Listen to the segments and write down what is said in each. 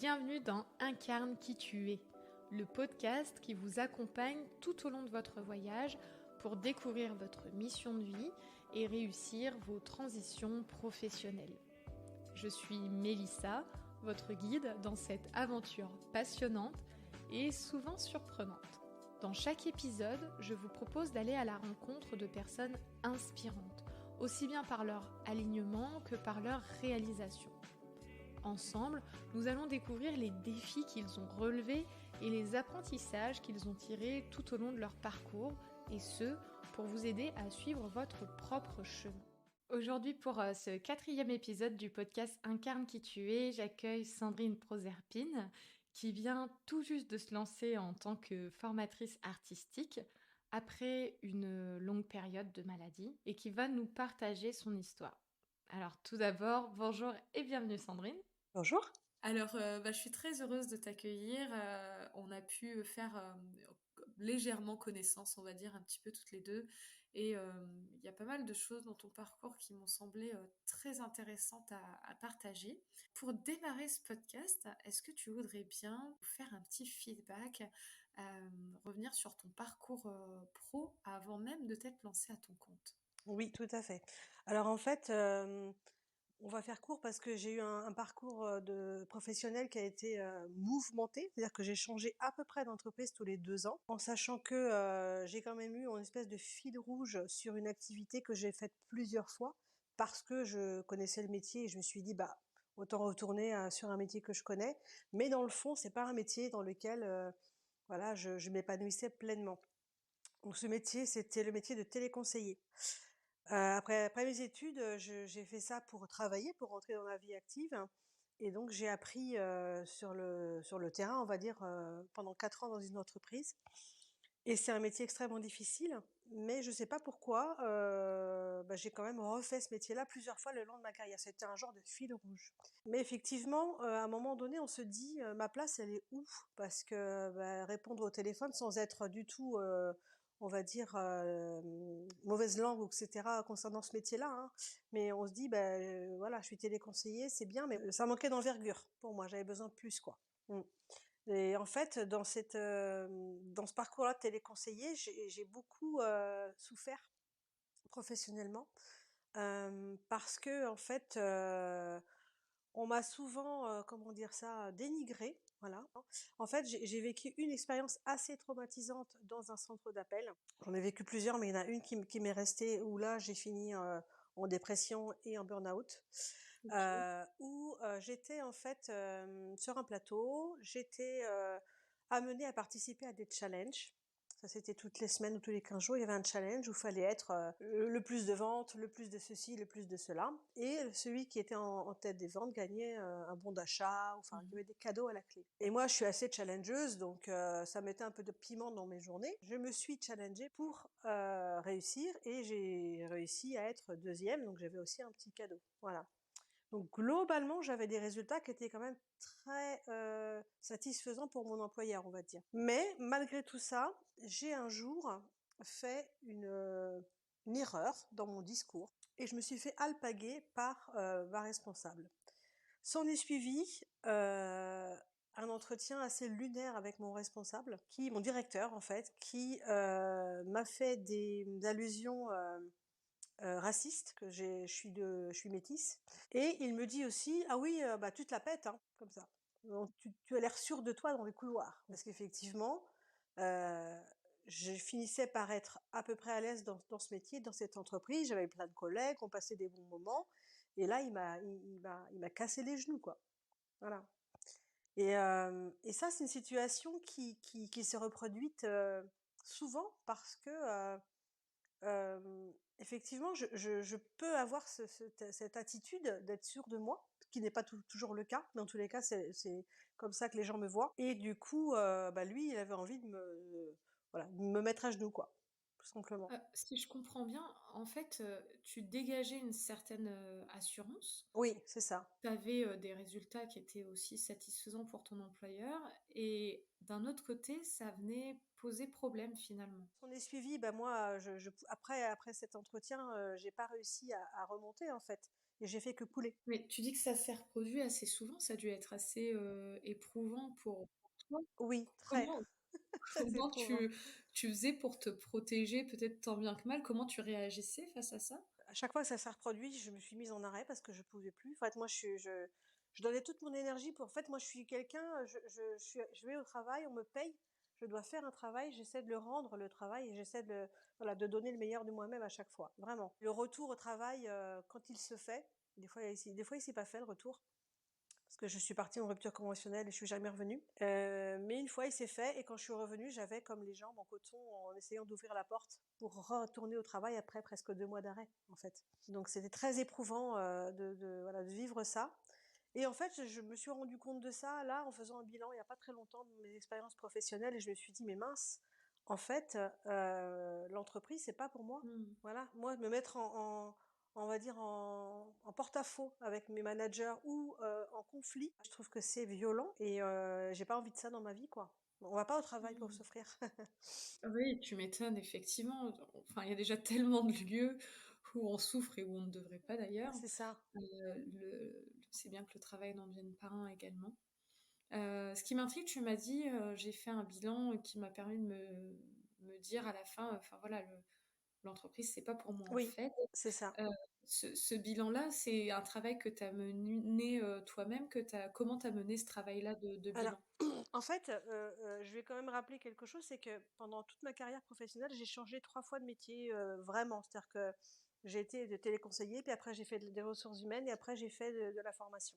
Bienvenue dans Incarne qui tu es, le podcast qui vous accompagne tout au long de votre voyage pour découvrir votre mission de vie et réussir vos transitions professionnelles. Je suis Mélissa, votre guide dans cette aventure passionnante et souvent surprenante. Dans chaque épisode, je vous propose d'aller à la rencontre de personnes inspirantes, aussi bien par leur alignement que par leur réalisation. Ensemble, nous allons découvrir les défis qu'ils ont relevés et les apprentissages qu'ils ont tirés tout au long de leur parcours, et ce, pour vous aider à suivre votre propre chemin. Aujourd'hui, pour ce 4e épisode du podcast Incarne qui tu es, j'accueille Sandrine Proserpine, qui vient tout juste de se lancer en tant que formatrice artistique après une longue période de maladie et qui va nous partager son histoire. Alors tout d'abord, bonjour et bienvenue Sandrine. Bonjour. Alors, je suis très heureuse de t'accueillir. On a pu faire légèrement connaissance, on va dire, un petit peu toutes les deux. Et il y a pas mal de choses dans ton parcours qui m'ont semblé très intéressantes à partager. Pour démarrer ce podcast, est-ce que tu voudrais bien faire un petit feedback, revenir sur ton parcours pro avant même de t'être lancé à ton compte? Oui, tout à fait. Alors en fait, on va faire court parce que j'ai eu un parcours, de professionnel qui a été, mouvementé. C'est-à-dire que j'ai changé à peu près d'entreprise tous les 2 ans, en sachant que, j'ai quand même eu une espèce de fil rouge sur une activité que j'ai faite plusieurs fois parce que je connaissais le métier et je me suis dit: «Bah, autant retourner, sur un métier que je connais». Mais dans le fond, c'est pas un métier dans lequel, voilà, je m'épanouissais pleinement. Donc ce métier, c'était le métier de téléconseiller. Après mes études, j'ai fait ça pour travailler, pour rentrer dans la vie active et donc j'ai appris, sur le terrain, on va dire, pendant 4 ans dans une entreprise et c'est un métier extrêmement difficile, mais je sais pas pourquoi, j'ai quand même refait ce métier-là plusieurs fois le long de ma carrière. C'était un genre de fil rouge. Mais effectivement, à un moment donné, on se dit, «Ma place, elle est où?» Parce que, répondre au téléphone sans être du tout, on va dire, mauvaise langue ou et cetera concernant ce métier-là, hein. Mais on se dit: voilà, je suis téléconseiller, c'est bien, mais ça manquait d'envergure pour moi, j'avais besoin de plus, quoi. Mmh. Et en fait, dans ce parcours-là de téléconseiller, j'ai beaucoup, souffert professionnellement, parce qu'en fait, on m'a souvent, comment dire ça? Dénigrée, voilà. En fait, j'ai vécu une expérience assez traumatisante dans un centre d'appel. J'en ai vécu plusieurs, mais il y en a une qui m'est restée où là, j'ai fini, en dépression et en burn-out. Ok. Où, j'étais en fait, sur un plateau, j'étais, amenée à participer à des challenges. Ça, c'était toutes les semaines ou tous les 15 jours, il y avait un challenge où il fallait être, le plus de ventes, le plus de ceci, le plus de cela et celui qui était en tête des ventes gagnait, un bon d'achat, enfin, il y Mhm. avait des cadeaux à la clé et moi, je suis assez challengeuse donc ça mettait un peu de piment dans mes journées. Je me suis challengée pour, réussir et j'ai réussi à être 2e, donc j'avais aussi un petit cadeau. Voilà. Donc globalement, j'avais des résultats qui étaient quand même très, satisfaisants pour mon employeur, on va dire. Mais malgré tout ça, j'ai un jour fait une erreur dans mon discours et je me suis fait alpaguer par, ma responsable. S'en est suivi, un entretien assez lunaire avec mon responsable, mon directeur en fait, qui, m'a fait des allusions, raciste, je suis métisse et il me dit aussi: «Ah oui, tu te la pètes, hein», comme ça. Donc tu as l'air sûre de toi dans les couloirs. Parce qu'effectivement, heu, je finissais par être à peu près à l'aise dans ce métier, dans cette entreprise. J'avais plein de collègues, on passait des bons moments et là il m'a cassé les genoux, quoi. Voilà et ça, c'est une situation qui s'est reproduite, souvent parce que, effectivement, je peux avoir cette attitude d'être sûre de moi, ce qui n'est pas toujours le cas, mais en tous les cas, c'est comme ça que les gens me voient et du coup, lui, il avait envie de me voilà, de me mettre à genoux, quoi, tout tout simplement. Si je comprends bien, en fait, tu dégageais une certaine, assurance. Oui, c'est ça. Tu avais, des résultats qui étaient aussi satisfaisants pour ton employeur et d'un autre côté, ça venait poser problème finalement. On est suivi, bah, moi, après cet entretien, j'ai pas réussi à remonter, en fait, et j'ai fait que couler. Mais tu dis que ça s'est reproduit assez souvent, ça a dû être assez, éprouvant pour toi. Oui, très, Comment très comment éprouvant. tu faisais pour te protéger peut-être tant bien que mal? Comment tu réagissais face à ça? À chaque fois que ça s'est reproduit, je me suis mise en arrêt parce que je pouvais plus. En fait, moi, je donnais toute mon énergie pour en fait, moi, je suis quelqu'un, je vais au travail, on me paye, je dois faire un travail, j'essaie de le rendre, le travail, et j'essaie voilà, de donner le meilleur de moi-même à chaque fois, vraiment. Le retour au travail, quand il se fait, des fois, il s'est pas fait, le retour. Parce que je suis partie en rupture conventionnelle et je suis jamais revenue. Mais une fois, il s'est fait, et quand je suis revenue, j'avais comme les jambes en coton en essayant d'ouvrir la porte pour retourner au travail après presque 2 mois d'arrêt, en fait. Donc c'était très éprouvant, voilà, de vivre ça, et en fait, je me suis rendu compte de ça, là, en faisant un bilan il y a pas très longtemps de mes expériences professionnelles, et je me suis dit: «Mais mince, en fait, l'entreprise, c'est pas pour moi». Mmh. Voilà, moi, me mettre on va dire en porte-à-faux avec mes managers ou en conflit, je trouve que c'est violent, et j'ai pas envie de ça dans ma vie, quoi. On va pas au travail pour Mmh. souffrir. Oui, tu m'étonnes effectivement. Enfin, il y a déjà tellement de lieux où on souffre et où on ne devrait pas d'ailleurs. C'est ça. C'est bien que le travail n'en vienne pas un également. Ce qui m'intrigue, tu m'as dit, j'ai fait un bilan qui m'a permis de me dire à la fin, enfin voilà, l'entreprise, c'est pas pour moi en Oui, fait. c'est ça. Heu, ce bilan-là, c'est un travail que tu as mené, toi-même, comment tu as mené ce travail-là de Alors, bilan? en fait, je vais quand même rappeler quelque chose, c'est que pendant toute ma carrière professionnelle, j'ai changé 3 fois de métier, vraiment. C'est-à-dire que j'ai été de téléconseiller, puis après j'ai fait des ressources humaines, et après j'ai fait de la formation.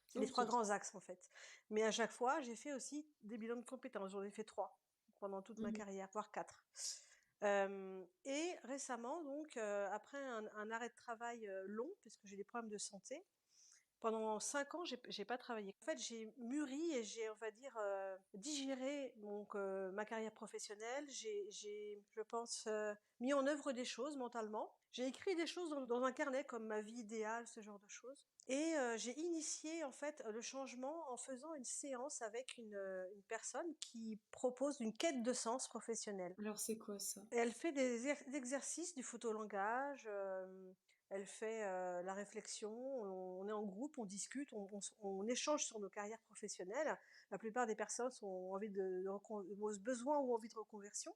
C'est les 3 OK. grands axes, en fait. Mais à chaque fois, j'ai fait aussi des bilans de compétences. J'en ai fait 3 pendant toute ma Mmh. carrière, voire 4. Et récemment, donc, après un arrêt de travail, long, parce que j'ai des problèmes de santé, pendant 5 ans, j'ai pas travaillé. En fait, j'ai mûri et j'ai, on va dire, digéré donc ma carrière professionnelle. Je pense, mis en œuvre des choses mentalement. J'ai écrit des choses dans un carnet comme ma vie idéale, ce genre de choses, et j'ai initié, en fait, le changement en faisant une séance avec une personne qui propose une quête de sens professionnel. Alors c'est quoi ça? Et elle fait des exercices du photolangage, elle fait, la réflexion, on est en groupe, on discute, on échange sur nos carrières professionnelles. La plupart des personnes ont envie ont ce besoin ou envie de reconversion,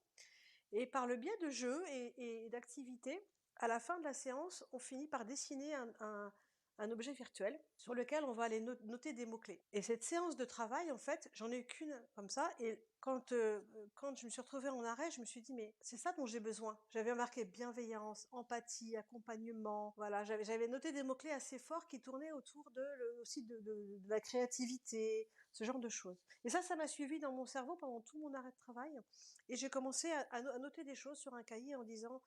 et par le biais de jeux et d'activités, à la fin de la séance, on finit par dessiner un objet virtuel sur lequel on va aller noter des mots-clés. Et cette séance de travail, en fait, j'en ai eu qu'une comme ça, et quand je me suis retrouvée en arrêt, je me suis dit: «Mais c'est ça dont j'ai besoin». J'avais marqué bienveillance, empathie, accompagnement, voilà, j'avais noté des mots-clés assez forts qui tournaient autour aussi de la créativité, ce genre de choses. Et ça m'a suivi dans mon cerveau pendant tout mon arrêt de travail, et j'ai commencé à noter des choses sur un cahier en disant,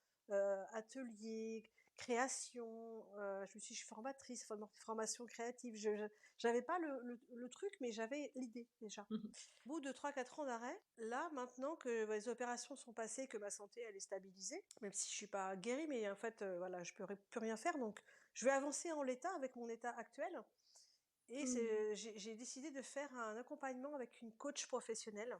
atelier, création, je suis formatrice, formation créative. Je j'avais pas le truc, mais j'avais l'idée déjà. Mmh. Au bout de 3 4 ans d'arrêt, là, maintenant que, bah, les opérations sont passées, que ma santé elle est stabilisée, même si je suis pas guérie, mais en fait, voilà, je peux plus rien faire, donc je vais avancer en l'état avec mon état actuel, et Mmh. j'ai décidé de faire un accompagnement avec une coach professionnelle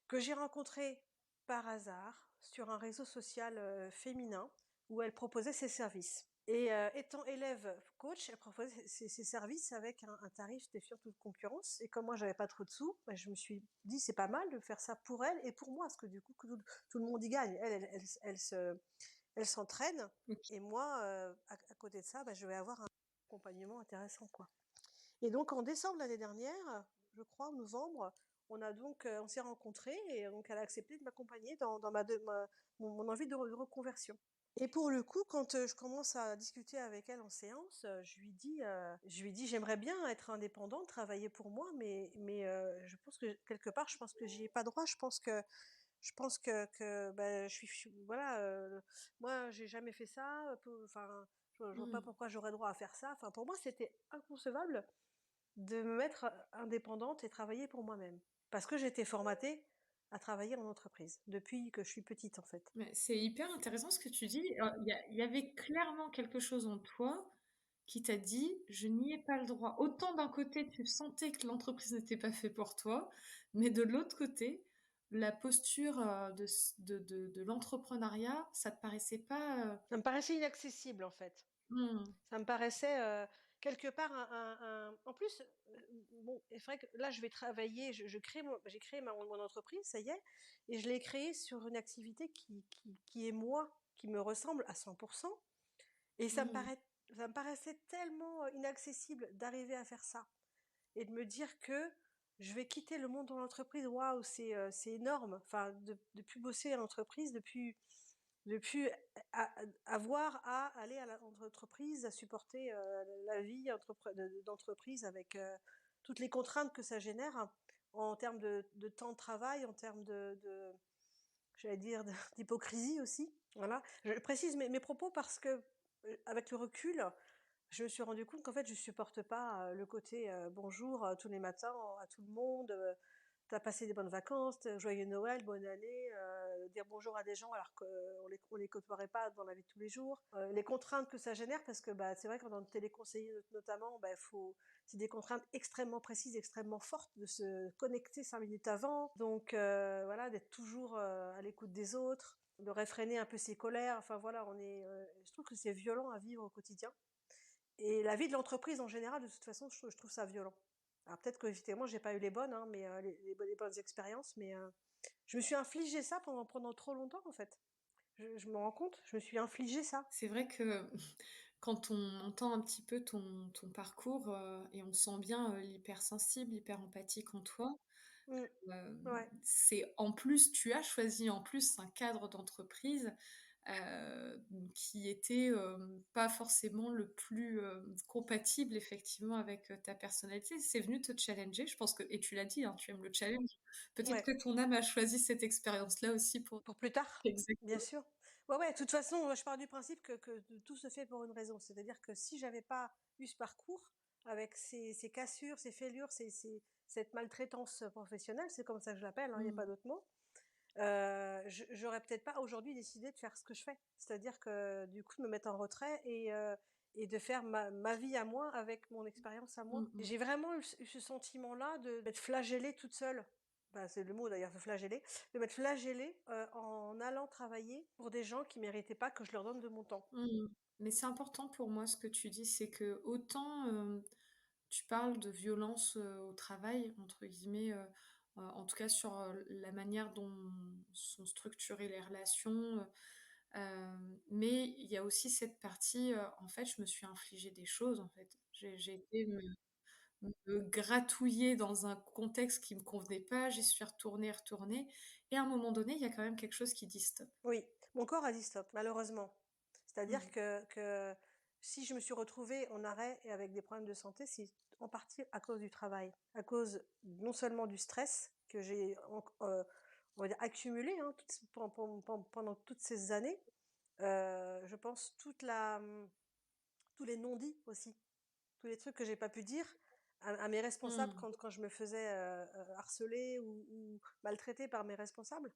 que j'ai rencontrée par hasard sur un réseau social, féminin, où elle proposait ses services, et étant élève coach, elle proposait ses services avec un tarif défiant toute concurrence, et comme moi j'avais pas trop de sous, bah, je me suis dit: «C'est pas mal de faire ça pour elle et pour moi», parce que du coup que tout le monde y gagne. Elle s'entraîne, OK. et moi, à côté de ça, bah, je vais avoir un accompagnement intéressant, quoi. Et donc en décembre l'année dernière, je crois, en novembre, on s'est rencontrés, et donc elle a accepté de m'accompagner dans mon envie de reconversion. Et pour le coup, quand, je commence à discuter avec elle en séance, je lui dis: «J'aimerais bien être indépendante, travailler pour moi, mais je pense que quelque part, je pense que j'y ai pas droit. Je pense que, bah, je suis voilà, moi j'ai jamais fait ça, enfin, je vois pas Mmh. pourquoi j'aurais droit à faire ça». Enfin, pour moi, c'était inconcevable de me mettre, indépendante et travailler pour moi-même. Parce que j'étais formatée à travailler en entreprise, depuis que je suis petite, en fait. Mais c'est hyper intéressant ce que tu dis. Il y avait clairement quelque chose en toi qui t'a dit: «Je n'y ai pas le droit». Autant d'un côté, tu sentais que l'entreprise n'était pas fait pour toi, mais de l'autre côté, la posture, de l'entrepreneuriat, ça te paraissait pas, Ça me paraissait inaccessible, en fait. mmh, Ça me paraissait, quelque part en plus, bon, c'est vrai que là, je vais travailler, je crée j'ai créé mon entreprise, ça y est, et je l'ai créée sur une activité qui est moi, qui me ressemble à 100. Et mmh, ça me paraissait tellement, inaccessible d'arriver à faire ça et de me dire que je vais quitter le monde de l'entreprise. Waouh, c'est énorme. Enfin, de plus bosser en entreprise, de plus avoir à aller à l'entreprise, à supporter, la vie d'entreprise avec, toutes les contraintes que ça génère en termes de temps de travail, en termes j'allais dire d'hypocrisie aussi. Voilà. Je précise mes propos parce que, avec le recul, je me suis rendu compte qu'en fait, je supporte pas, le côté, bonjour, tous les matins à tout le monde, «Tu as passé des bonnes vacances? Joyeux Noël, bonne année», dire bonjour à des gens alors qu'on les côtoierait pas dans la vie de tous les jours. Les contraintes que ça génère parce que, bah, c'est vrai qu'en tant que téléconseiller notamment, bah, c'est des contraintes extrêmement précises, extrêmement fortes, de se connecter 5 minutes avant. Donc voilà, d'être toujours, à l'écoute des autres, de réfréner un peu ses colères. Enfin voilà, je trouve que c'est violent à vivre au quotidien. Et la vie de l'entreprise en général, de toute façon, je trouve ça violent. Alors peut-être qu'effectivement, j'ai pas eu les bonnes, hein, mais les bonnes expériences, mais je me suis infligé ça pendant trop longtemps, en fait. Je me rends compte, je me suis infligé ça. c'est vrai que quand on entend un petit peu ton parcours, et on sent bien, l'hypersensible, hyper empathique en toi, Mmh. Ouais. c'est en plus tu as choisi en plus un cadre d'entreprise, qui était, pas forcément le plus, compatible effectivement avec, ta personnalité. C'est venu te challenger, je pense que et tu l'as dit, hein, tu aimes le challenge. Peut-être Ouais. que ton âme a choisi cette expérience-là aussi pour Pour plus tard, bien exactement. sûr. Ouais, ouais, de toute façon, je pars du principe que tout se fait pour une raison. C'est-à-dire que si j'avais pas eu ce parcours avec ces cassures, ces fêlures, cette maltraitance professionnelle, c'est comme ça que je l'appelle, hein, il y a Mmh. pas d'autre mot. J'aurais peut-être pas aujourd'hui décidé de faire ce que je fais. C'est-à-dire que du coup de me mettre en retrait et de faire ma vie à moi avec mon expérience à moi. Mmh mh. J'ai vraiment eu ce sentiment-là de d'être flagellée toute seule. Bah, c'est le mot d'ailleurs, flageller, de m'être flagellée, en allant travailler pour des gens qui méritaient pas que je leur donne de mon temps. Mmh. Mais c'est important pour moi ce que tu dis, c'est que autant, tu parles de «violence, au travail» entre guillemets, en tout cas sur, la manière dont sont structurées les relations, mais il y a aussi cette partie, en fait, je me suis infligé des choses, en fait. J'ai été me gratouiller dans un contexte qui me convenait pas, j'y suis retournée et à un moment donné, il y a quand même quelque chose qui dit: «Stop». Oui, mon corps a dit stop, malheureusement. C'est-à-dire Mmh. que si je me suis retrouvée en arrêt et avec des problèmes de santé, c'est en partie à cause du travail. À cause non seulement du stress que j'ai on va dire accumulé, hein, pendant toutes ces années, je pense tous les non-dits aussi, tous les trucs que j'ai pas pu dire à mes responsables Mmh. quand je me faisais, harceler ou maltraiter par mes responsables.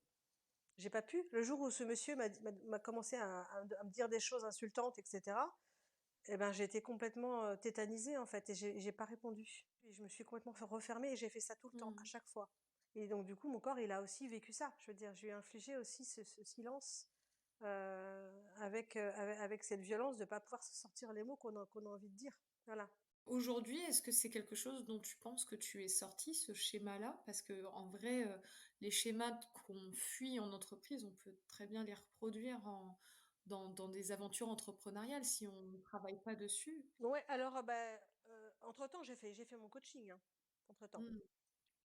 J'ai pas pu. Le jour où ce monsieur m'a commencé à me dire des choses insultantes et cetera, et ben, j'ai été complètement, tétanisée, en fait, et j'ai pas répondu et je me suis complètement refermée et j'ai fait ça tout le temps, à Mmh. chaque fois, et donc du coup, mon corps, il a aussi vécu ça. Je veux dire, je lui ai infligé aussi ce silence, avec cette violence de pas pouvoir se sortir les mots qu'on a envie de dire. Voilà. Aujourd'hui, est-ce que c'est quelque chose dont tu penses que tu es sorti, ce schéma-là? Parce que en vrai, les schémas qu'on fuit en entreprise, on peut très bien les reproduire dans des aventures entrepreneuriales si on ne travaille pas dessus. Ouais, alors, entre-temps, j'ai fait mon coaching, hein, entre-temps. Mmh.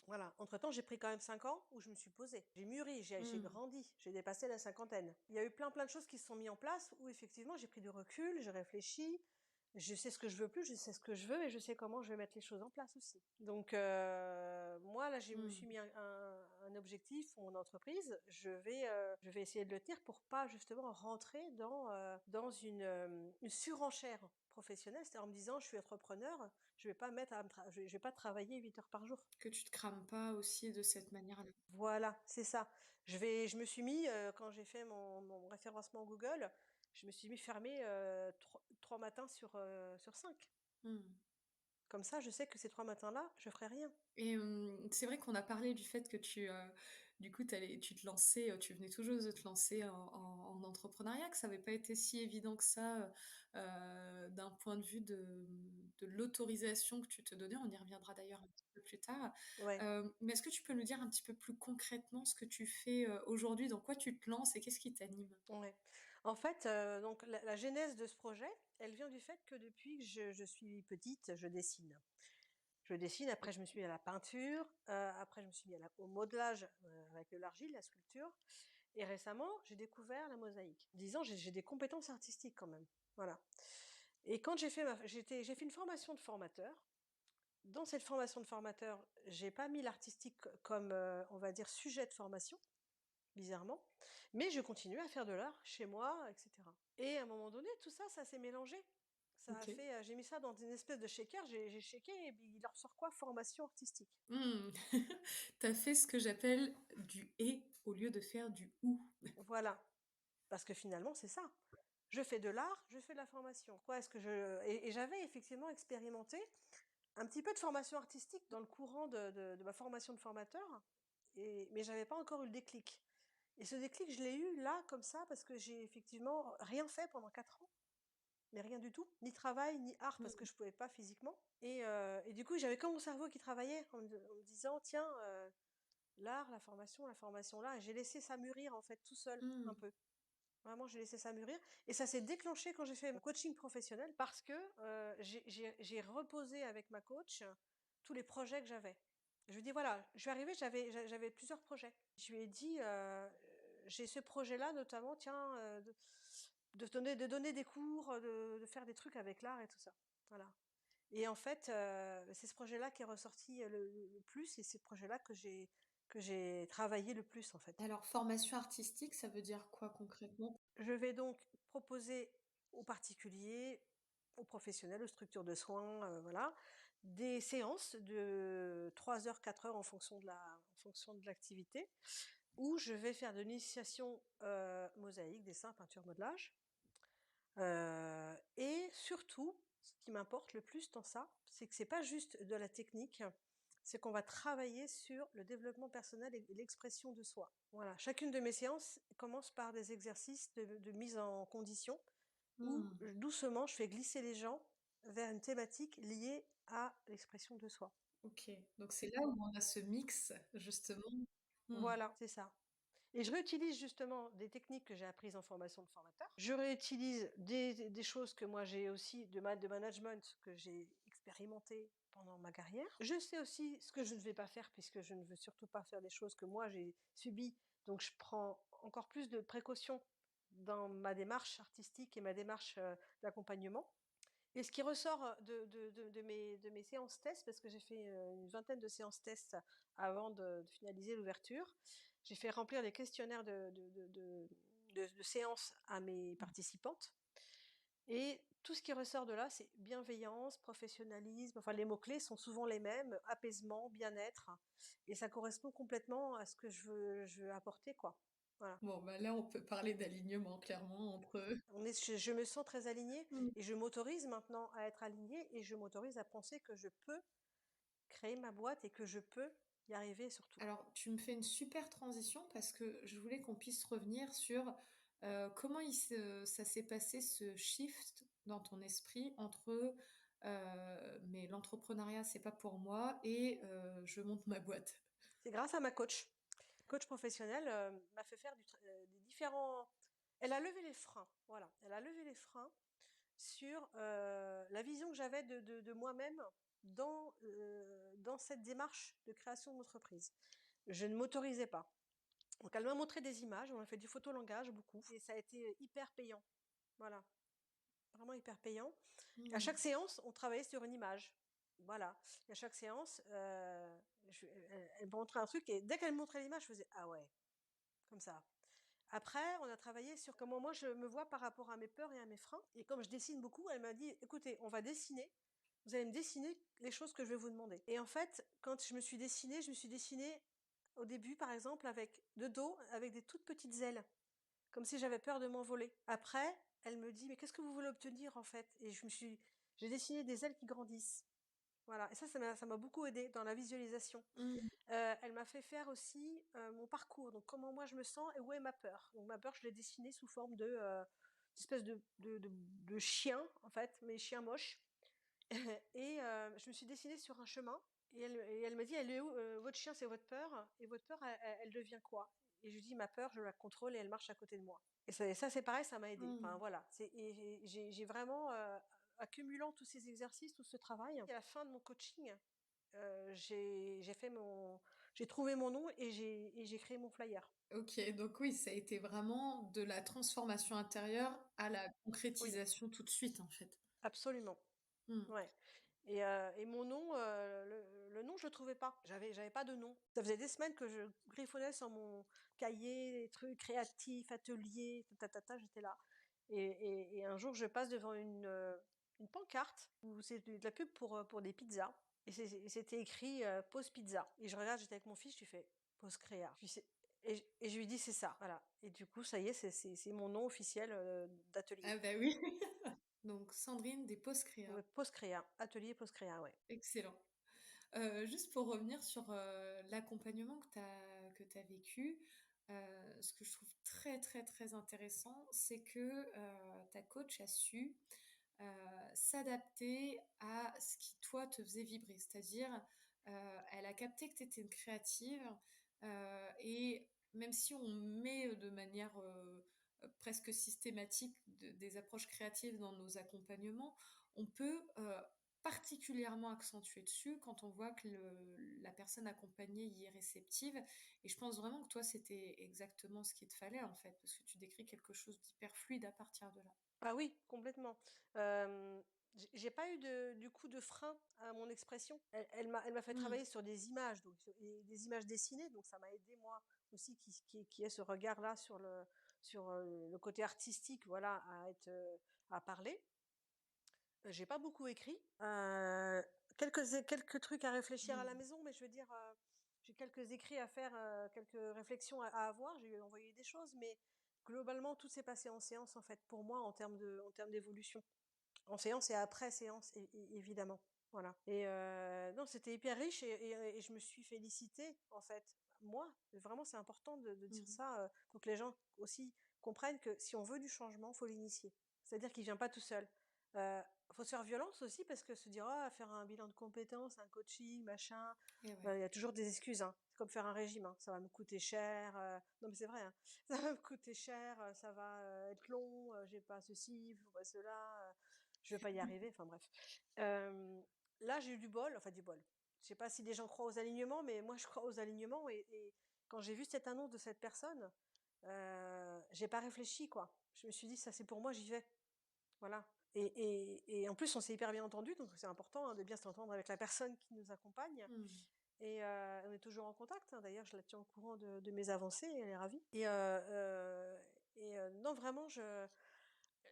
Voilà, entre-temps, j'ai pris quand même 5 ans où je me suis posée. J'ai mûri, j'ai Mmh. grandi, j'ai dépassé la cinquantaine. Il y a eu plein de choses qui se sont mis en place où effectivement j'ai pris du recul, j'ai réfléchi, Je sais ce que je veux plus, je sais ce que je veux et je sais comment je vais mettre les choses en place aussi. Donc moi là, je me suis Mmh. mis un objectif pour mon entreprise. Je vais essayer de le tenir pour pas justement rentrer dans une surenchère professionnelle. C'est-à-dire en me disant: «Je suis entrepreneur, je vais pas mettre à me tra je vais pas travailler 8 heures par jour». Que tu te crames pas aussi de cette manière-là. Voilà, c'est ça. Je me suis mis, quand j'ai fait mon référencement Google, je me suis mis fermé, 3 matins sur 5. Mmh. Comme ça, je sais que ces 3 matins-là, je ferai rien. Et c'est vrai qu'on a parlé du fait que du coup, tu te lançais, tu venais tout juste de te lancer en entrepreneuriat, que ça avait pas été si évident que ça, d'un point de vue de l'autorisation que tu te donnais. On y reviendra d'ailleurs un petit peu plus tard. Ouais, Mais est-ce que tu peux nous dire un petit peu plus concrètement ce que tu fais, aujourd'hui? Dans quoi tu te lances et qu'est-ce qui t'anime? ouais. En fait, donc la genèse de ce projet, elle vient du fait que depuis que je suis petite, je dessine. Je dessine, après je me suis mis à la peinture, après je me suis mis au modelage, avec de l'argile, la sculpture et récemment, j'ai découvert la mosaïque. En disant: «J'ai des compétences artistiques quand même». Voilà et quand j'ai fait une formation de formateur. Dans cette formation de formateur, j'ai pas mis l'artistique comme, on va dire sujet de formation, bizarrement, mais je continuais à faire de l'art chez moi et cetera et à un moment donné, tout ça, ça s'est mélangé. Ça a OK. fait, j'ai mis ça dans une espèce de shaker, j'ai shaké et puis il en ressort quoi? Formation artistique. Mmh. Tu fait ce que j'appelle du «et» au lieu de faire du «ou». Voilà, parce que finalement, c'est ça. Je fais de l'art, je fais de la formation. Quoi est-ce que je et j'avais effectivement expérimenté un petit peu de formation artistique dans le courant de ma formation de formateur mais j'avais pas encore eu le déclic. Et ce déclic, je l'ai eu là, comme ça, parce que j'ai effectivement rien fait pendant 4 ans, mais rien du tout, ni travail, ni art, parce que Mmh. je pouvais pas physiquement. Et du coup, j'avais que mon cerveau qui travaillait en me disant: «Tiens, l'art, la formation là». Et j'ai laissé ça mûrir, en fait, tout seul, un Mmh. peu. Vraiment, j'ai laissé ça mûrir et ça s'est déclenché quand j'ai fait mon coaching professionnel parce que, j'ai reposé avec ma coach, tous les projets que j'avais. Je lui ai dit: «Voilà, je suis arrivée, j'avais plusieurs projets». Je lui ai dit, «J'ai ce projet-là notamment, tiens, de donner des cours, de faire des trucs avec l'art et tout ça». Voilà et en fait, c'est ce projet-là qui est ressorti, le plus et c'est ce projet-là que j'ai travaillé le plus, en fait. Alors, formation artistique, ça veut dire quoi concrètement? Je vais donc proposer aux particuliers, aux professionnels, aux structures de soins, voilà, des séances de 3 heures, 4 heures en fonction de l'activité, où je vais faire de l'initiation, mosaïque, dessin, peinture, modelage, et surtout, ce qui m'importe le plus dans ça, c'est que c'est pas juste de la technique, c'est qu'on va travailler sur le développement personnel et l'expression de soi. Voilà, chacune de mes séances commence par des exercices de mise en condition où Mmh. doucement je fais glisser les gens vers une thématique liée à l'expression de soi. OK, donc c'est là où on a ce mix justement. Mmh. Voilà, c'est ça. Et je réutilise justement des techniques que j'ai apprises en formation de formateur. Je réutilise des choses que moi j'ai aussi de management que j'ai expérimenté pendant ma carrière. Je sais aussi ce que je ne vais pas faire puisque je ne veux surtout pas faire des choses que moi j'ai subies. Donc je prends encore plus de précautions dans ma démarche artistique et ma démarche, d'accompagnement. Et ce qui ressort, de mes séances tests, parce que j'ai fait, une vingtaine de séances tests avant de finaliser l'ouverture. J'ai fait remplir des questionnaires de séances à mes participantes et tout ce qui ressort de là, c'est bienveillance, professionnalisme, enfin les mots-clés sont souvent les mêmes, apaisement, bien-être et ça correspond complètement à ce que je veux apporter, quoi. Voilà. Bon, bah, là, on peut parler d'alignement clairement entre. Je me sens très alignée Mmh. et je m'autorise maintenant à être alignée et je m'autorise à penser que je peux créer ma boîte et que je peux y arriver surtout. Alors, tu me fais une super transition parce que je voulais qu'on puisse revenir sur, comment ça s'est passé ce shift dans ton esprit entre, «Mais l'entrepreneuriat, c'est pas pour moi» et «Je monte ma boîte». C'est grâce à ma coach. Coach professionnelle, m'a fait faire des différents elle a levé les freins, voilà. Elle a levé les freins sur, la vision que j'avais de moi-même dans cette démarche de création d'entreprise. Je ne m'autorisais pas. Donc elle m'a montré des images, on a fait du photolangage beaucoup et ça a été hyper payant. Voilà. vraiment hyper payant. À chaque Mmh. séance, on travaillait sur une image. Voilà. Et à chaque séance, elle me montrait un truc et dès qu'elle me montrait l'image, je faisais: «Ah ouais», comme ça. Après, on a travaillé sur comment moi je me vois par rapport à mes peurs et à mes freins et comme je dessine beaucoup, elle m'a dit: «Écoutez, on va dessiner, vous allez me dessiner les choses que je vais vous demander» et en fait, quand je me suis dessinée au début, par exemple, avec de dos, avec des toutes petites ailes, comme si j'avais peur de m'envoler. Après, elle me dit: «Mais qu'est-ce que vous voulez obtenir, en fait?» et j'ai dessiné des ailes qui grandissent. Voilà et ça m'a beaucoup aidée dans la visualisation. Mmh. Elle m'a fait faire aussi, mon parcours, donc comment moi je me sens et où est ma peur. Donc ma peur, je l'ai dessinée sous forme d'espèce de chien, en fait, mais chien moche et je me suis dessinée sur un chemin et elle m'a dit: «Elle est où, votre chien, c'est votre peur et votre peur, elle devient quoi?» et je lui dis: «Ma peur, je la contrôle et elle marche à côté de moi» et ça, c'est pareil, ça m'a aidée. Enfin Mmh. voilà, j'ai vraiment, accumulant tous ces exercices, tout ce travail, à la fin de mon coaching, j'ai fait mon j'ai trouvé mon nom et j'ai créé mon flyer. OK, donc oui, ça a été vraiment de la transformation intérieure à la Oui, concrétisation tout de suite, en fait. absolument. Mmh. Ouais et mon nom, le nom, je le trouvais pas. J'avais pas de nom. Ça faisait des semaines que je griffonnais sur mon cahier, des trucs créatifs, ateliers, j'étais là et un jour, je passe devant une pancarte où c'est de la pub pour des pizzas et c'était écrit, «Pause pizza» et je regarde, j'étais avec mon fils, je lui fais: «Pause créa». Je lui c'est et je lui dis: «C'est ça», voilà et du coup, ça y est, c'est mon nom officiel, d'atelier. Ah bah oui. Donc Sandrine des Postes Créa. Ouais, Pause créa, atelier Pause créa, ouais. Excellent. Juste pour revenir sur, l'accompagnement que tu as vécu, ce que je trouve très, très, très intéressant, c'est que, ta coach a su, heu, s'adapter à ce qui toi te faisait vibrer. C'est-à-dire, elle a capté que tu étais une créative, et même si on met, de manière, presque systématique des approches créatives dans nos accompagnements, on peut, particulièrement accentuer dessus quand on voit que la personne accompagnée y est réceptive. Et je pense vraiment que toi, c'était exactement ce qu'il te fallait en fait, parce que tu décris quelque chose d'hyper fluide à partir de là. Ah oui, complètement. Hem, j'ai pas eu du coup de frein à mon expression. Elle m'a fait Mmh. travailler sur des images, donc et des images dessinées, donc ça m'a aidé moi aussi qui ait ce regard-là sur le côté artistique, voilà, à parler. J'ai pas beaucoup écrit, quelques trucs à réfléchir à la Mmh. maison, mais je veux dire, j'ai quelques écrits à faire, quelques réflexions à avoir. J'ai envoyé des choses, mais globalement tout s'est passé en séance en fait, pour moi en termes d'évolution. En séance et après séance évidemment, voilà et non, c'était hyper riche et je me suis félicitée, en fait. Moi, vraiment, c'est important de dire Mmh. ça, pour que les gens aussi comprennent que si on veut du changement, faut l'initier. C'est-à-dire qu'il vient pas tout seul. Heu, faut se faire violence aussi parce que se dire: «Ah, faire un bilan de compétences, un coaching, machin», Et ouais. il y a toujours des excuses, hein. C'est comme faire un régime, hein. Ça va me coûter cher, non mais c'est vrai, hein. Ça va me coûter cher, ça va, être long, j'ai pas ceci, il faut pas cela, je vais pas y arriver, enfin bref. Hem, là, j'ai eu du bol, enfin du bol. Je sais pas si les gens croient aux alignements, mais moi je crois aux alignements et quand j'ai vu cette annonce de cette personne, j'ai pas réfléchi quoi. Je me suis dit: «Ça c'est pour moi, j'y vais». Voilà et en plus on s'est hyper bien entendu, donc c'est important, hein, de bien s'entendre avec la personne qui nous accompagne Mmh. et on est toujours en contact, hein. D'ailleurs, je la tiens au courant de mes avancées, elle est ravie et non vraiment je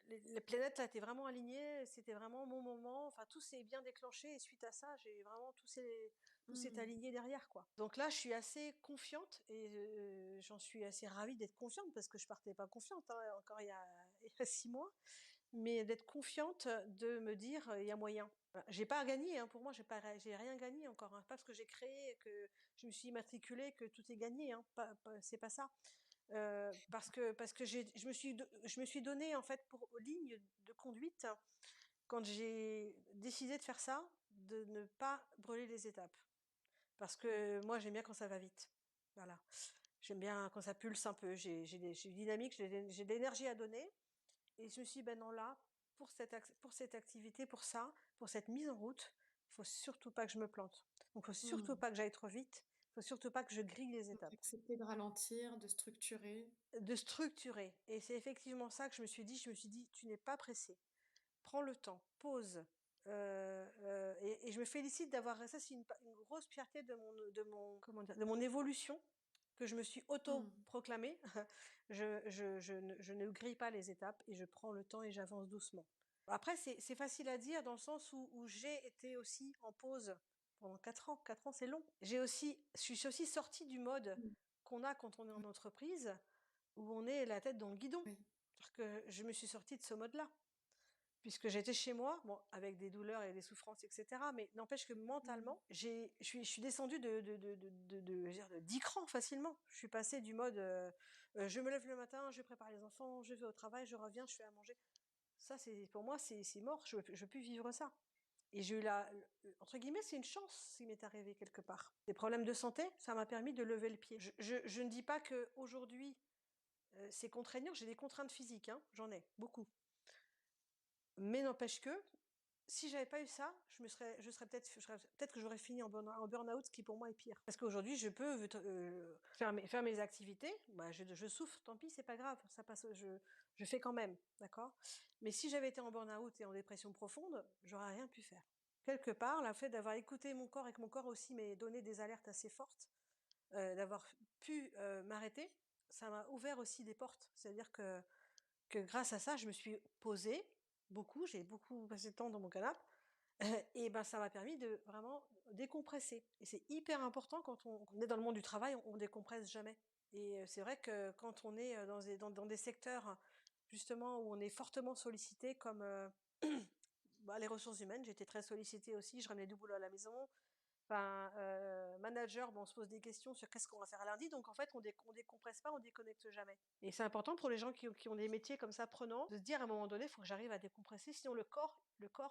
les planètes là étaient vraiment alignées, c'était vraiment mon moment, enfin tout s'est bien déclenché et suite à ça, j'ai vraiment tout s'est Mmh. aligné derrière, quoi. Donc là, je suis assez confiante et j'en suis assez ravie d'être confiante parce que je partais pas confiante, hein, encore il y a 6 mois, mais d'être confiante, de me dire: «Il y a moyen». Voilà. J'ai pas gagné, hein, pour moi, j'ai rien gagné encore, hein. Pas parce que j'ai créé, que je me suis immatriculée que tout est gagné, hein, pas c'est pas ça. Parce que je me suis donnée en fait pour ligne de conduite, quand j'ai décidé de faire ça, de ne pas brûler les étapes. Parce que moi j'aime bien quand ça va vite. Voilà. J'aime bien quand ça pulse un peu, je suis dynamique, j'ai de l'énergie à donner et je me suis dit: «Ben non là, pour cette activité, pour ça, pour cette mise en route, il faut surtout pas que je me plante. Donc faut surtout Mmh. pas que j'aille trop vite, faut surtout pas que je grille les Donc étapes». accepter de ralentir, de structurer. De structurer et c'est effectivement ça que je me suis dit. Je me suis dit: «Tu n'es pas pressé. prends le temps, pause, et je me félicite d'avoir ça, c'est une grosse fierté de mon comment dire? De mon évolution que je me suis Mmh. auto-proclamée. Je ne grille pas les étapes et je prends le temps et j'avance doucement. Après c'est facile à dire dans le sens où j'ai été aussi en pause pendant 4 ans. 4 ans, c'est long. Je suis aussi sortie du mode Mmh. qu'on a quand on est en entreprise, où on est la tête dans le guidon. Oui. C'est-à-dire que je me suis sortie de ce mode-là. Puisque j'étais chez moi, bon, avec des douleurs et des souffrances et cetera, mais n'empêche que Mmh. mentalement, je suis descendue je veux dire de 10 crans facilement. Je suis passée du mode, je me lève le matin, je prépare les enfants, je vais au travail, je reviens, je fais à manger. Ça, c'est pour moi, c'est mort, je veux plus vivre ça. Et j'ai eu entre guillemets, c'est une chance qui m'est arrivée quelque part. Des problèmes de santé, ça m'a permis de lever le pied. Je ne dis pas qu'aujourd'hui, c'est contraignant, j'ai des contraintes physiques, hein, j'en ai, beaucoup. Mais n'empêche que si j'avais pas eu ça, peut-être que j'aurais fini en burn-out, ce qui pour moi est pire. Parce qu'aujourd'hui, je peux faire mes activités, bah, je souffre, tant pis, c'est pas grave, ça passe, je fais quand même, d'accord. Mais si j'avais été en burn-out et en dépression profonde, j'aurais rien pu faire. Quelque part, le fait d'avoir écouté mon corps et que mon corps aussi m'ait donné des alertes assez fortes, d'avoir pu m'arrêter, ça m'a ouvert aussi des portes. C'est-à-dire que grâce à ça, je me suis posée beaucoup, j'ai beaucoup passé de temps dans mon canapé. Et ben, ça m'a permis de vraiment décompresser et c'est hyper important quand on est dans le monde du travail, on décompresse jamais et c'est vrai que quand on est, dans des secteurs, justement, où on est fortement sollicité comme, bah, les ressources humaines, j'étais très sollicitée aussi, je ramenais du boulot à la maison. Enfin, manager, bon, on se pose des questions sur qu'est-ce qu'on va faire lundi, donc en fait, on décompresse pas, on déconnecte jamais. Et c'est important pour les gens qui ont des métiers comme ça prenants, de se dire à un moment donné: «Il faut que j'arrive à décompresser, sinon le corps,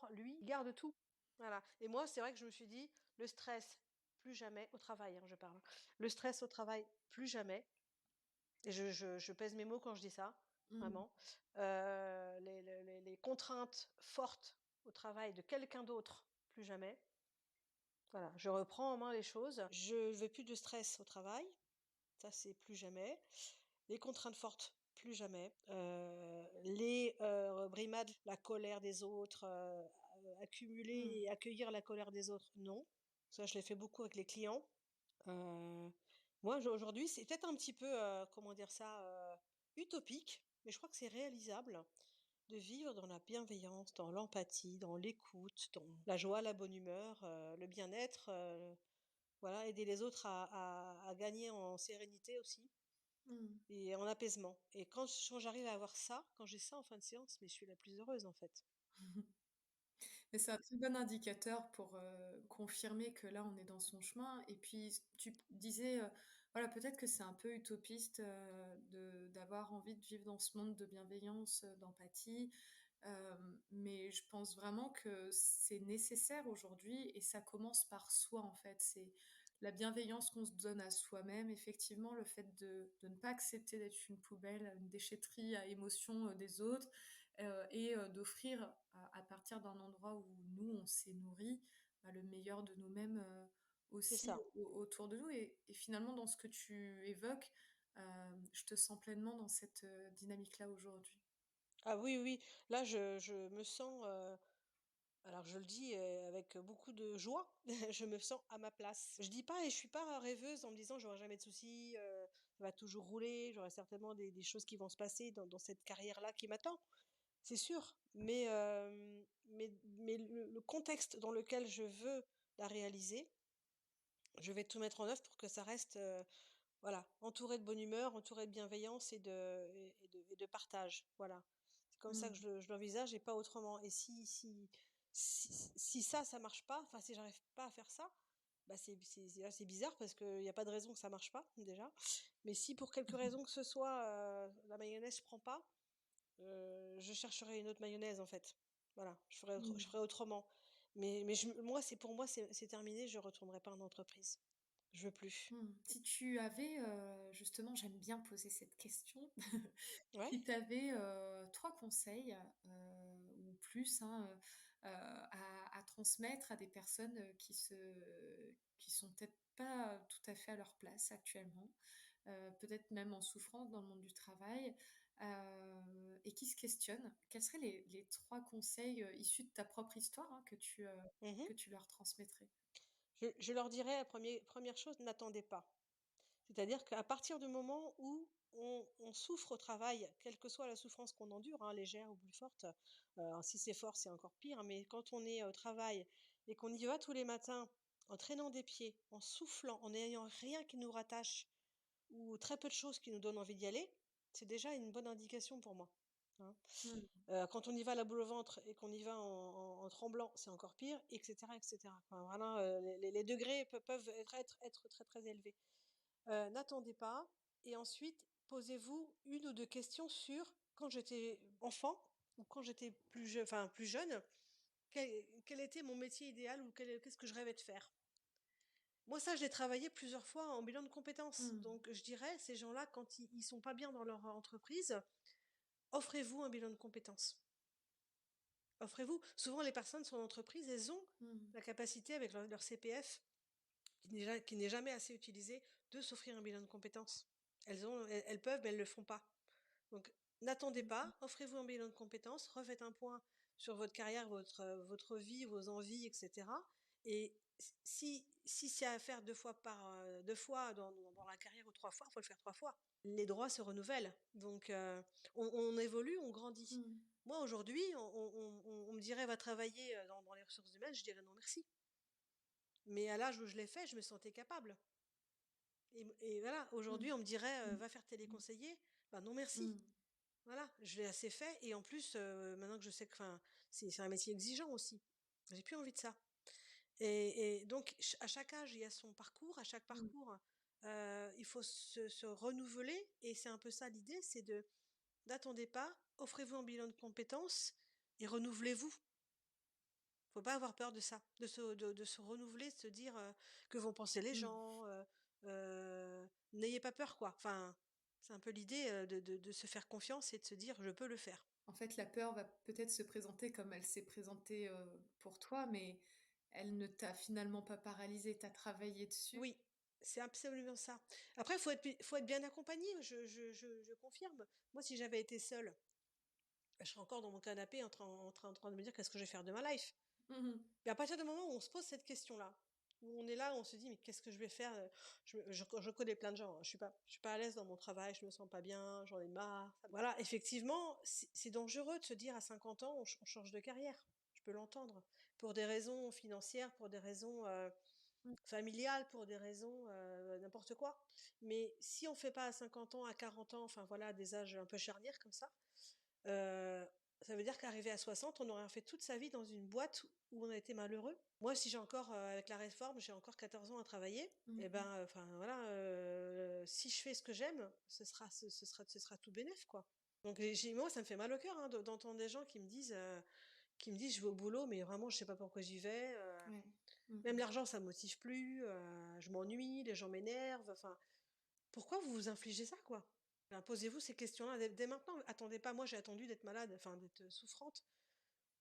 lui, il garde tout». Voilà. Et moi, c'est vrai que je me suis dit: «Le stress, plus jamais», au travail, hein, je parle, hein. Le stress au travail, plus jamais, et je pèse mes mots quand je dis ça, Mmh. vraiment. Les contraintes fortes au travail de quelqu'un d'autre, plus jamais. Voilà, je reprends en main les choses. Je veux plus de stress au travail, ça c'est plus jamais. Les contraintes fortes, plus jamais. Les brimades, la colère des autres, accumuler Mmh. et accueillir la colère des autres, non. Ça, je l'ai fait beaucoup avec les clients. Heu, Moi, aujourd'hui, c'est peut-être un petit peu, comment dire ça? Utopique, mais je crois que c'est réalisable de vivre dans la bienveillance, dans l'empathie, dans l'écoute, dans la joie, la bonne humeur, le bien-être, voilà, aider les autres à gagner en sérénité aussi Mmh. et en apaisement. Et quand j'arrive à avoir ça, quand j'ai ça en fin de séance, mais je suis la plus heureuse, en fait. Mais c'est un très bon indicateur pour, confirmer que là, on est dans son chemin et puis tu disais, voilà, peut-être que c'est un peu utopiste, de d'avoir envie de vivre dans ce monde de bienveillance, d'empathie, mais je pense vraiment que c'est nécessaire aujourd'hui et ça commence par soi, en fait. C'est la bienveillance qu'on se donne à soi-même, effectivement, le fait de ne pas accepter d'être une poubelle, une déchetterie à émotions, des autres, et d'offrir à partir d'un endroit où nous, on s'est nourris, bah, le meilleur de nous-mêmes, C'est aussi ça. autour de nous et finalement dans ce que tu évoques, je te sens pleinement dans cette, dynamique-là aujourd'hui. Ah oui, oui, là, je me sens, alors je le dis, avec beaucoup de joie, je me sens à ma place. Je dis pas et je suis pas rêveuse en me disant: «J'aurai jamais de soucis, ça va toujours rouler, j'aurai certainement des choses qui vont se passer dans cette carrière-là qui m'attend». C'est sûr, mais le contexte dans lequel je veux la réaliser, je vais tout mettre en œuvre pour que ça reste, voilà, entouré de bonne humeur, entouré de bienveillance et de partage, voilà. C'est comme ça que Mmh. je l'envisage et pas autrement. Et si ça marche pas, enfin si j'arrive pas à faire ça, bah, c'est bizarre parce qu'il y a pas de raison que ça marche pas, déjà. Mais si pour quelque raison que ce soit, la mayonnaise prend pas, je chercherai une autre mayonnaise, en fait. Voilà, je Mmh. ferai autrement. Mais moi, pour moi, c'est terminé, je retournerai pas en entreprise. Je veux plus. Mmh. Si tu avais, justement, j'aime bien poser cette question. Ouais? Si tu avais, 3 conseils, ou plus, hein, à transmettre à des personnes, qui sont peut-être pas tout à fait à leur place actuellement, peut-être même en souffrance dans le monde du travail, et qui se questionnent, quels seraient les 3 conseils, issus de ta propre histoire, hein, Mmh. que tu leur transmettrais? Je leur dirais la première chose, n'attendez pas. C'est-à-dire qu'à partir du moment où on souffre au travail, quelle que soit la souffrance qu'on endure, hein, légère ou plus forte, si c'est fort, c'est encore pire, mais quand on est au travail et qu'on y va tous les matins en traînant des pieds, en soufflant, en n'ayant rien qui nous rattache ou très peu de choses qui nous donnent envie d'y aller, c'est déjà une bonne indication pour moi, hein. Mmh. Quand on y va la boule au ventre et qu'on y va en tremblant, c'est encore pire et cetera, quoi. Voilà, les degrés peuvent être très, très élevés. N'attendez pas et ensuite posez-vous une ou 2 questions sur quand j'étais enfant ou quand j'étais plus jeune, quel était mon métier idéal ou qu'est-ce que je rêvais de faire? Moi ça, je l'ai travaillé plusieurs fois en bilan de compétences, Mmh. donc je dirais ces gens-là quand ils sont pas bien dans leur entreprise, offrez-vous un bilan de compétences. Offrez-vous. Souvent les personnes sur l'entreprise, elles ont Mmh. la capacité avec leur CPF qui n'est jamais assez utilisé, de s'offrir un bilan de compétences. Elles peuvent, mais elles le font pas. Donc n'attendez Mmh. pas, offrez-vous un bilan de compétences, refaites un point sur votre carrière, votre vie, vos envies et cetera et si c'est à faire 2 fois 2 fois dans la carrière ou 3 fois, il faut le faire 3 fois. Les droits se renouvellent, donc on évolue, on grandit. Mmh. Moi aujourd'hui, on me dirait: «Va travailler, dans les ressources humaines», je dirais: «Non merci». Mais à l'âge où je l'ai fait, je me sentais capable. Et voilà, Mmh. aujourd'hui, on me dirait, Mmh. «Va faire Mmh. téléconseiller». Bah, non merci. Mmh. Voilà, je l'ai assez fait et en plus, maintenant que je sais que enfin, c'est un métier exigeant aussi. J'ai plus envie de ça et donc à chaque âge, il y a son parcours. À chaque Mmh. parcours, il faut se renouveler et c'est un peu ça l'idée, c'est de n'attendez pas, offrez-vous un bilan de compétences et renouvelez-vous. Faut pas avoir peur de ça, de se renouveler, de se dire, que vont penser les Mmh. gens, n'ayez pas peur quoi. Enfin, c'est un peu l'idée, de se faire confiance et de se dire: «Je peux le faire». En fait, la peur va peut-être se présenter comme elle s'est présentée, pour toi, mais elle ne t'a finalement pas paralysée, tu as travaillé dessus. Oui, c'est absolument ça. Après, faut être bien accompagné, je confirme. Moi, si j'avais été seule, bah, je serais encore dans mon canapé en train de me dire: «Qu'est-ce que je vais faire de ma life?» Mmh mh. Mais à partir du moment où on se pose cette question-là, où on est là, où on se dit: «Mais qu'est-ce que je vais faire?» Je connais plein de gens, hein, je suis pas à l'aise dans mon travail, je me sens pas bien, j'en ai marre. Voilà, effectivement, c'est dangereux de se dire à 50 ans: On change de carrière». Je peux l'entendre. Pour des raisons financières, pour des raisons, Mmh. familiales, pour des raisons, n'importe quoi. Mais si on fait pas à 50 ans, à 40 ans, enfin voilà, des âges un peu charnières comme Heu, ça veut dire qu'arrivé à 60, on aurait fait toute sa vie dans une boîte où on a été malheureux. Moi, si j'ai encore, avec la réforme, j'ai encore 14 ans à travailler Mmh et mh. ben, enfin voilà, si je fais ce que j'aime, ce sera tout bénef, quoi. Donc j'ai moi, ça me fait mal au cœur, hein, d'entendre des gens qui me disent: «Je vais au boulot, mais vraiment je sais pas pourquoi j'y vais, Ouais. Mmh même mh. l'argent ça me motive plus, je m'ennuie, les gens m'énervent». Enfin, pourquoi vous vous infligez ça, quoi? Ben, posez-vous ces questions-là dès maintenant. Attendez pas. Moi, j'ai attendu d'être malade, enfin d'être, souffrante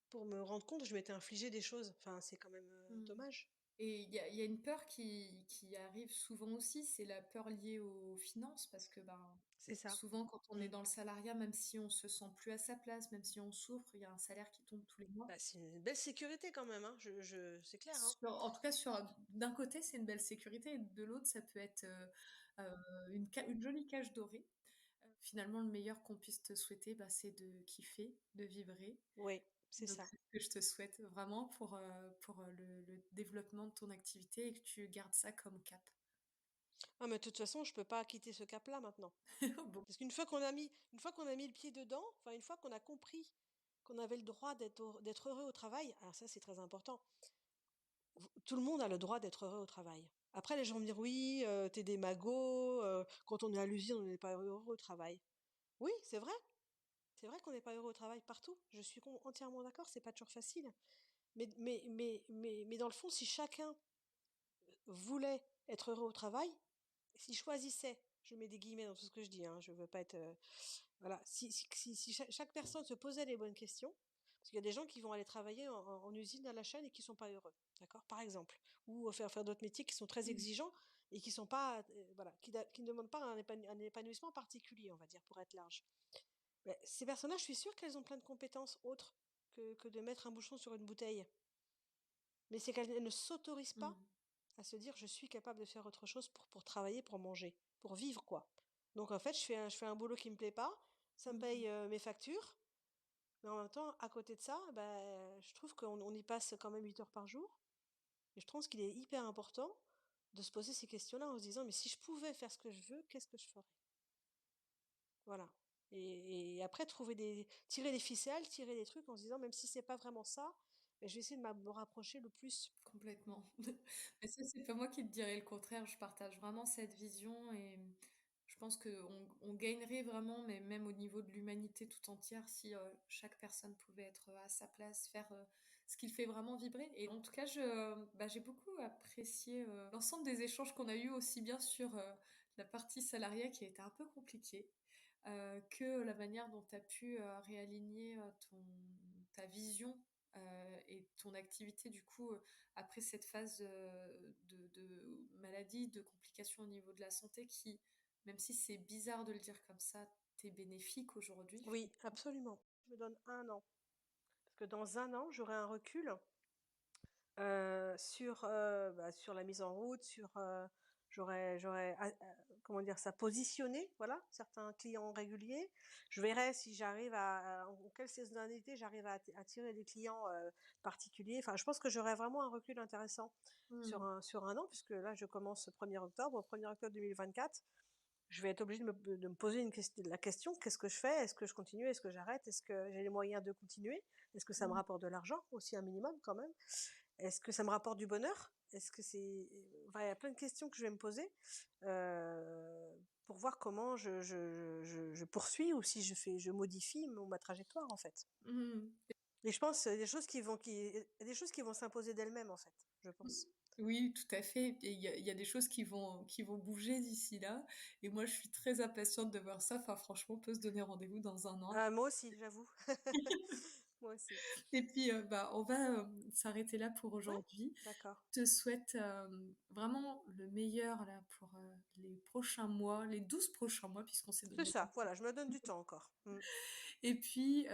pour me rendre compte que je m'étais infligé des choses. Enfin, c'est quand même, Mmh. dommage. Et il y a une peur qui arrive souvent aussi, c'est la peur liée aux finances parce que, ben, C'est ça. souvent quand on est Mmh. dans le salariat, même si on se sent plus à sa place, même si on souffre, il y a un salaire qui tombe tous les mois. Bah, c'est une belle sécurité quand même, hein. Je c'est clair, hein. En tout cas, d'un côté, c'est une belle sécurité et de l'autre, ça peut être, heu, une jolie cage dorée. Finalement, le meilleur qu'on puisse te souhaiter, bah, c'est de kiffer, de vibrer. Oui, c'est Donc ça. c'est ce que je te souhaite vraiment pour, le développement de ton activité et que tu gardes ça comme cap. Ah, mais de toute façon, je peux pas quitter ce cap-là maintenant. Bon. Parce une fois qu'on a mis le pied dedans, enfin, une fois qu'on a compris qu'on avait le droit d'être heureux au travail, alors ça, c'est très important. Tout le monde a le droit d'être heureux au travail. Après, les gens vont me dire: «Oui, tu des magots, quand on est à l'usine, on n'est pas heureux au travail». Oui, c'est vrai qu'on n'est pas heureux au travail partout. Je suis entièrement d'accord, c'est pas toujours facile. Mais dans le fond, si chacun voulait être heureux au travail, s'il choisissait, je mets des guillemets dans tout ce que je dis, hein, je veux pas être, voilà, si chaque personne se posait les bonnes questions, parce qu'il y a des gens qui vont aller travailler en usine à la chaîne et qui sont pas heureux, d'accord? Par exemple, ou faire d'autres métiers qui sont très Mmh. exigeants et qui sont pas, voilà, qui ne demandent pas un épanouissement particulier, on va dire, pour être large. Beh, ces personnes-là, je suis sûre qu'elles ont plein de compétences autres que de mettre un bouchon sur une bouteille. Mais c'est qu'elles ne s'autorisent pas Mmh. à se dire: «Je suis capable de faire autre chose pour travailler, pour manger, pour vivre, quoi». Donc en fait, je fais un boulot qui me plaît pas, ça me paye, Mmh. mes factures, mais en même temps, à côté de ça, bah, je trouve qu'on y passe quand même 8 heures par jour et je pense qu'il est hyper important de se poser ces questions-là en se disant: «Mais si je pouvais faire ce que je veux, qu'est-ce que je ferais?» Voilà et après tirer des ficelles, tirer des trucs en se disant: «Même si c'est pas vraiment ça, beh, je vais essayer de me rapprocher le plus». Complètement. Mais ça, c'est pas moi qui te dirais le contraire. Je partage vraiment cette vision et je pense qu'on gagnerait vraiment, mais même au niveau de l'humanité tout entière, si, chaque personne pouvait être, à sa place, faire, ce qui le fait vraiment vibrer et en tout cas, j'ai beaucoup apprécié, l'ensemble des échanges qu'on a eus, aussi bien sur, la partie salariat qui a été un peu compliquée, que la manière dont tu as pu, réaligner, ta vision, et ton activité du coup, après cette phase, de maladie, de complications au niveau de la santé qui, même si c'est bizarre de le dire comme ça, t'est bénéfique aujourd'hui Oui, finalement. absolument. Je me donne 1 an, parce que dans 1 an, j'aurai un recul, sur la mise en route, j'aurais comment dire ça? Positionné, voilà, certains clients réguliers. Je verrai si j'arrive en quelle saisonnalité j'arrive à attirer des clients, particuliers. Enfin, je pense que j'aurai vraiment un recul intéressant Mmh. sur 1 an puisque là, je commence le 1er octobre. Au 1er octobre 2024, je vais être obligée de me poser la question: «Qu'est-ce que je fais? Est-ce que je continue? Est-ce que j'arrête? Est-ce que j'ai les moyens de continuer? Est-ce que ça me Mmh. rapporte de l'argent?» aussi un minimum quand même. Est-ce que ça me rapporte du bonheur? Est-ce que c'est enfin, il y a plein de questions que je vais me poser, pour voir comment je poursuis ou si je modifie ma trajectoire, en fait. Mmh. Et je pense, des choses qui vont s'imposer d'elles-mêmes, en fait, je Mmh. pense. Oui, tout à fait et il y a des choses qui vont bouger d'ici là et moi je suis très impatiente de voir ça. Enfin franchement, on peut se donner rendez-vous dans 1 an. Ah, moi aussi, j'avoue. Moi aussi. Et puis, on va, s'arrêter là pour Ouais, aujourd'hui. d'accord. Je te souhaite, vraiment le meilleur là pour, les prochains mois, les 12 prochains mois puisqu'on s'est C'est donné ça, voilà, je me donne du temps encore. et puis,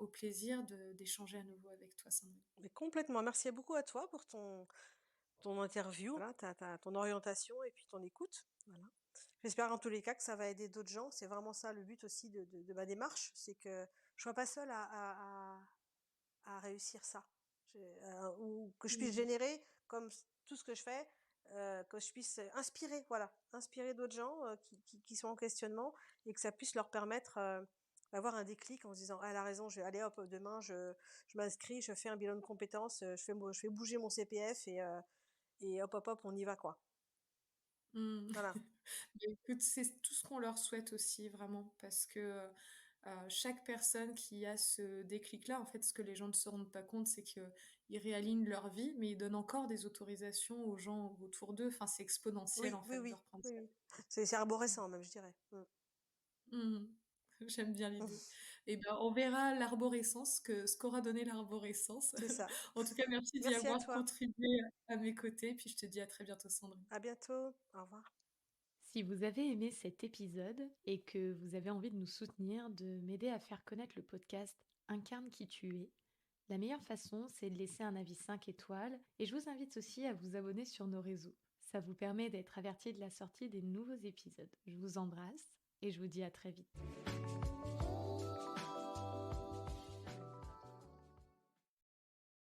au plaisir d'échanger à nouveau avec toi, Sandrine. Mais complètement. Merci beaucoup à toi pour ton interview, voilà, ton orientation et puis ton écoute, voilà. J'espère en tous les cas que ça va aider d'autres gens. C'est vraiment ça le but aussi de ma démarche, c'est que je sois pas seule à réussir ça. Ou que je puisse Mmh. générer comme tout ce que je fais, que je puisse, inspirer, voilà, inspirer d'autres gens, qui sont en questionnement et que ça puisse leur permettre, d'avoir un déclic en se disant: «Ah, elle a raison, allez hop, demain je m'inscris, je fais un bilan de compétences, je fais bouger mon CPF et hop, hop, hop, on y va, quoi». Mmh. Voilà. Bah, écoute, c'est tout ce qu'on leur souhaite aussi vraiment parce que, chaque personne qui a ce déclic-là, en fait, ce que les gens ne se rendent pas compte, c'est qu'ils réalignent leur vie, mais ils donnent encore des autorisations aux gens autour d'eux. Enfin, c'est exponentiel, Oui, en oui, fait, de oui, reprendre oui, ça. oui. C'est arborescent même, je dirais. Mmh. J'aime bien l'idée et ben, on verra l'arborescence, ce qu'aura donné l'arborescence. C'est ça. En tout cas, merci d'y Merci à avoir toi. contribué à mes côtés, puis je te dis à très bientôt, Sandrine. À bientôt. Au revoir. Si vous avez aimé cet épisode et que vous avez envie de nous soutenir, de m'aider à faire connaître le podcast Incarne qui tu es, la meilleure façon, c'est de laisser un avis 5 étoiles et je vous invite aussi à vous abonner sur nos réseaux. Ça vous permet d'être averti de la sortie des nouveaux épisodes. Je vous embrasse et je vous dis à très vite.